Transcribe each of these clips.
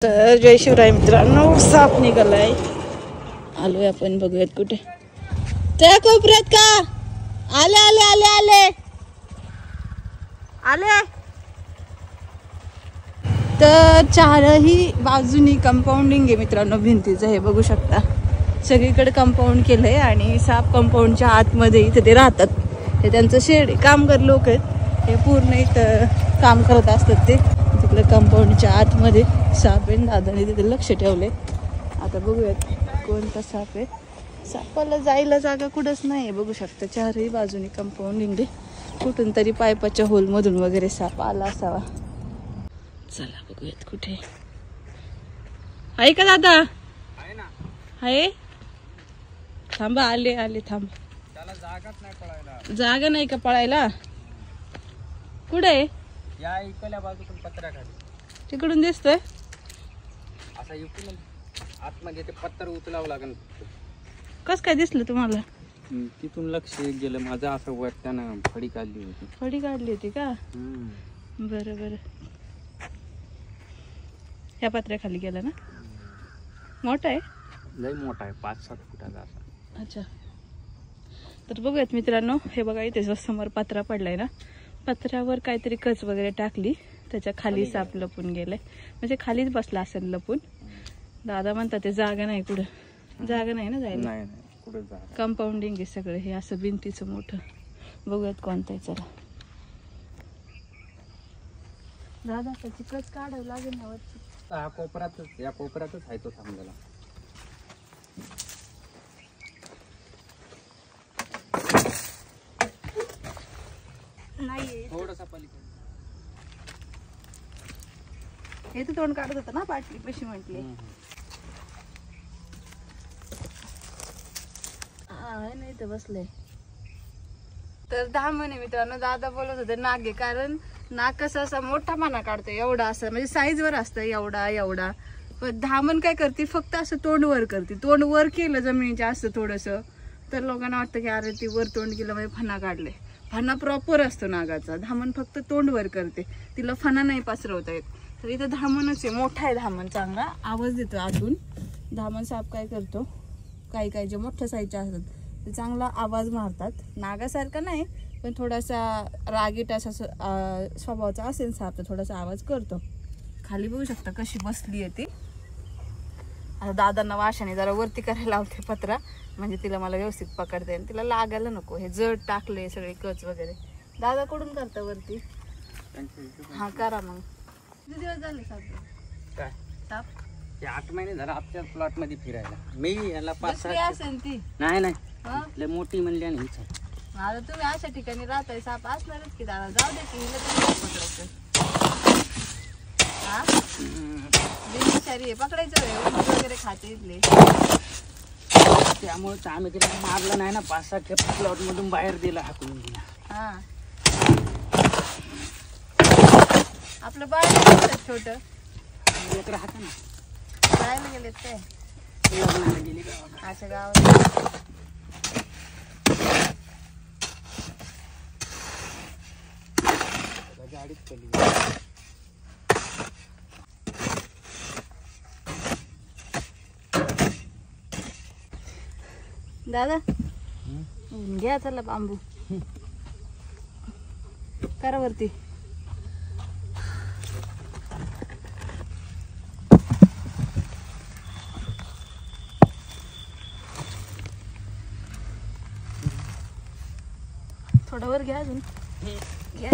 तर जय शिवराय मित्रांनो, साप निघालाय. आलोय आपण, बघूयात कुठे. त्या कोपऱ्यात का आले आले आले आले आले. तर चारही बाजूनी कंपाऊंडिंग आहे मित्रांनो भिंतीचं. हे बघू शकता, सगळीकडे कंपाऊंड केलंय आणि साप कंपाऊंडच्या आतमध्ये इथे ते राहतात. हे त्यांचं शेड आहे. कामगार लोक आहेत हे, पूर्ण इथं काम करत असतात. ते तिकडे कंपाऊंडच्या आतमध्ये साप आहे. दादाने तिथे लक्ष ठेवले. आता बघूयात कोणता साप आहे. सापाला जायला जागा कुठंच नाही. बघू शकता चारही बाजूनी कंपाऊंडिंग आहे. कुठून तरी पायपाच्या होलमधून वगैरे साप आला असावा. चला बघूयात कुठे आहे का दादा. आहे, थांबा, आले आले, थांब. जागा नाही का पळायला. कुठे या इकडल्या बाजूकडून पत्र्याखाली तिकडून दिसतोय. असा इकडून आतमध्ये ते पत्तर उचलावं लागेल. कस काय दिसलं तुम्हाला. तिथून लक्ष गेलं माझं. असं वर त्यानं फडी काढली होती. फडी काढली होती का. बरं बरं. ह्या पत्र्याखाली गेला ना. मोठा आहे, लय मोठा आहे, 5-7 फुटाचा असा. अच्छा. तर बघूयात मित्रांनो, हे बघा इथे समोर पत्रा पडलाय ना. पत्र्यावर काहीतरी कच वगैरे टाकली, त्याच्या खाली साप लपून गेलाय. म्हणजे खालीच बसला असेल लपून. दादा म्हणतात ते जागा नाही, कुठं जागा नाही ना जायला. नाही कुठं जागा. कंपाऊंडिंग आहे सगळं हे, असं भिंतीचं मोठं. बघूयात कोणतं आहे. चला दादा, त्याची कच काढावं लागेल ना वरची. हा कोपऱ्यातच, या कोपऱ्यातच आहे तो थांबलेला. नाही थोडसा पलीकडे. हे तर तोंड काढत होतं ना बाटली कशी म्हटली. नाही तर बसले. तर 10 महिने मित्रांनो, दादा बोलत होते नाग आहे. कारण नाग कसं असा मोठा माना काढतो, एवढा असं म्हणजे साईज वर असतं, एवढा एवढा. पण धामण काय करते, फक्त असं तोंड वर करते. तोंड वर केलं जमिनीच्या असं थोडस, तर लोकांना वाटतं की अरे ती वर तोंड केलं म्हणजे फणा काढले. फणा प्रॉपर असतो नागाचा. धामण फक्त तोंड वर करते, तिला फणा नाही पसरवता येत. तर इथं धामणच आहे, मोठा आहे धामण, चांगला आवाज देतो आतून. धामण साप काय करतो, काही काही जे मोठ्या साईजचे असतात ते चांगला आवाज मारतात. नागासारखा नाही, पण थोडासा रागीट असा स्वभावाचा असेल साप तर थोडासा आवाज करतो. खाली बघू शकता कशी बसली आहे ती. आता दादांना वाशाने जरा वरती करायला लावते पत्रा, म्हणजे तिला मला व्यवस्थित पकडता येईल. तिला लागायला नको. हे जड टाकले सगळे कच वगैरे. दादा कुठून करता वरती. हा करा मग. किती दिवस झाले साप. काय साप 8 महिने झाला आपल्या प्लॉट मध्ये फिरायला. मी याला 5-6 असेल ती. नाही लय मोठी म्हणली आणि हीच. आता तुम्ही अशा ठिकाणी राहताय, साप असणारच की दादा. जाऊ दे की हिला तुम्ही पकडायचं. हा बिनविषारी आहे, पकडायचं वगैरे खाते इथले. त्यामुळे आम्ही तिला मारलं नाही ना. 5-6 खेप प्लॉट मधून बाहेर दिला, हाकलून दिला. हा आपलं बाळ छोट लेकरं हाता ना. जायला गेलेत काय लग्नाला गेली गावाला. अशा गावात. गाडीत पडली. दादा घ्या चला बांबू करा वरती. थोडा वर घ्या अजून. घ्या.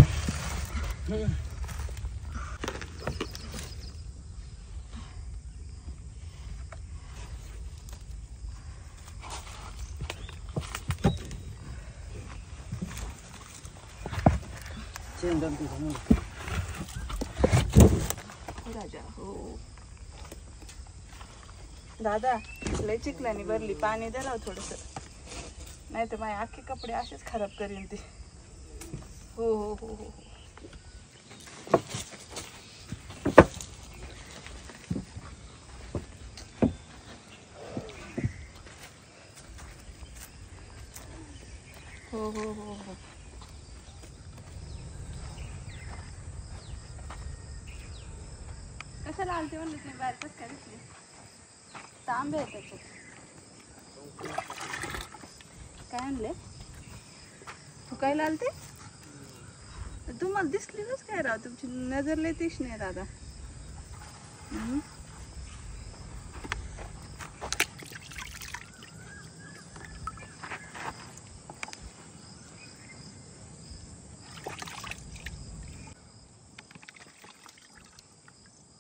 राजा हो दादा, लय चिखलानी भरली. पाणी द्या ना थोडस, नाही तर माझे अख्खे कपडे असेच खराब करीन ते. हो हो हो हो हो हो हो हो. कशाला आलते आणायचे म्हणलं नाही बाहेर कसं काय दिसले तांबे आहे त्याच्यात. काय आणले फुकायला आलते तुम्हाला दिसलीच काय राव तुमची नजर लय तीक्ष्ण आहे दादा.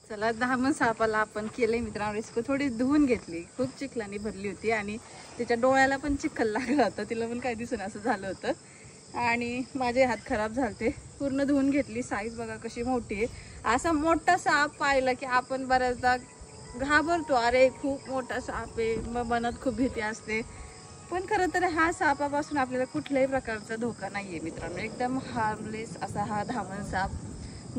चला धामण सापाला आपण केले मित्रांनो रेस्क्यू. थोडी धुवून घेतली, खूप चिखलाने भरली होती आणि त्याच्या डोळ्याला पण चिखल लागला होता, तिला पण काय दिसून असं झालं होतं आणि माझे हात खराब झालते. पूर्ण धुवून घेतली. साईज बघा कशी मोठी आहे. असा मोठा साप पाहिला की आपण बऱ्याचदा घाबरतो, अरे खूप मोठा साप आहे, मग मनात खूप भीती असते. पण खरं तर हा सापापासून आपल्याला कुठल्याही प्रकारचा धोका नाही आहे मित्रांनो. एकदम हार्मलेस असा हा धामण साप,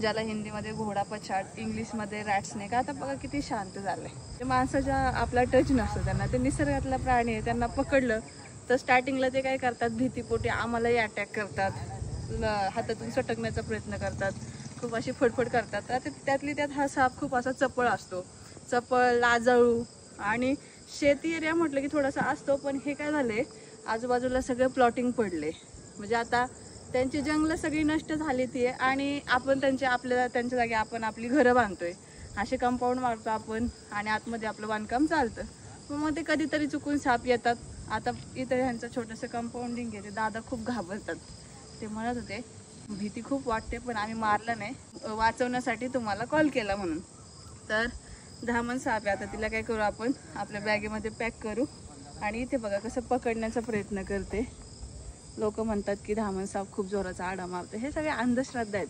ज्याला हिंदीमध्ये घोडा पछाड, इंग्लिशमध्ये रॅट स्नेक. आता बघा किती शांत झालंय. ते माणसाच्या आपला टच नसतो त्यांना, ते निसर्गातला प्राणी आहे. त्यांना पकडलं तर स्टार्टिंगला ते काय करतात, भीतीपोटी आम्हालाही अटॅक करतात, हातातून सटकण्याचा प्रयत्न करतात, खूप अशी फडफड करतात. तर त्यातली त्यात हा साप खूप असा चपळ असतो, चपळ, लाजाळू. आणि शेती एरिया म्हटलं की थोडासा असतो, पण हे काय झाले आजूबाजूला सगळे प्लॉटिंग पडले. म्हणजे आता त्यांची जंगलं सगळी नष्ट झाली ती आणि आपण त्यांच्या जागी आपण आपली घरं बांधतोय, असे कंपाऊंड मारतो आपण आणि आतमध्ये आपलं बांधकाम चालतं. मग ते कधीतरी चुकून साप येतात. आता इथं ह्यांचं छोटंसं कंपाऊंडिंग आहे, ते दादा खूप घाबरतात. ते म्हणत होते भीती खूप वाटते पण आम्ही मारलं नाही, वाचवण्यासाठी तुम्हाला कॉल केला म्हणून. तर धामण साप आहे. आता तिला काय करू आपण आपल्या बॅगेमध्ये पॅक करू. आणि इथे बघा कसं पकडण्याचा प्रयत्न करते. लोक म्हणतात की धामण साप खूप जोराचा आडा मारते, हे सगळे अंधश्रद्धा आहेत.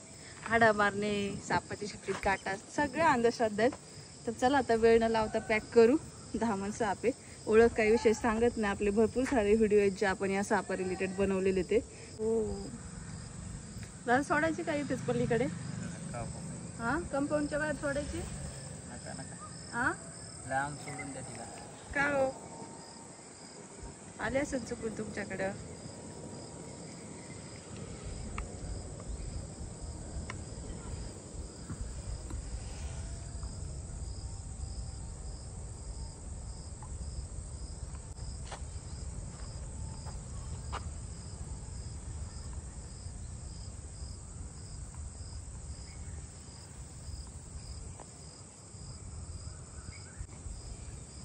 आडा मारणे, सापाची शक्तीत काटा, सगळे अंधश्रद्धा आहेत. तर चला आता वेळ न लावता पॅक करू. धामण साप आहे, ओळख काही विशेष सांगत नाही. आपले भरपूर सारे व्हिडिओ आहेत जे आपण या सापा रिलेटेड बनवलेले. ते हो दादा सोडायची का इथेच पलीकडे? हा कंपाऊंडच्या बाहेर सोडायची? हा लांब सोडून द्या तिला. का हो आले असं चुकून तुमच्याकडं?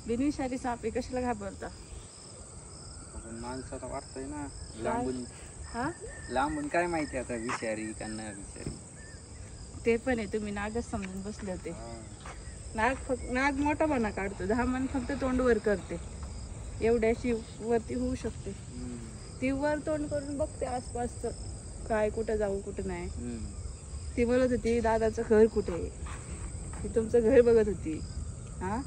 बिनविषारी साप आहे, कशाला घाबरता? माणसाला वाटतंय ना लांबून. हा लांबून काय माहिती आता विषारी का न विषारी. ते पण आहे, तुम्ही नागच समजून बसले होते. नाग मोठापणा काढतो, धामण फक्त तोंड वर करते, एवढ्याशी वरती होऊ शकते. ती वर तोंड करून बघते आसपासचं काय, कुठं जाऊ कुठं नाही. ती बोलत होती दादाचं घर कुठे आहे, ती तुमचं घर बघत होती. हा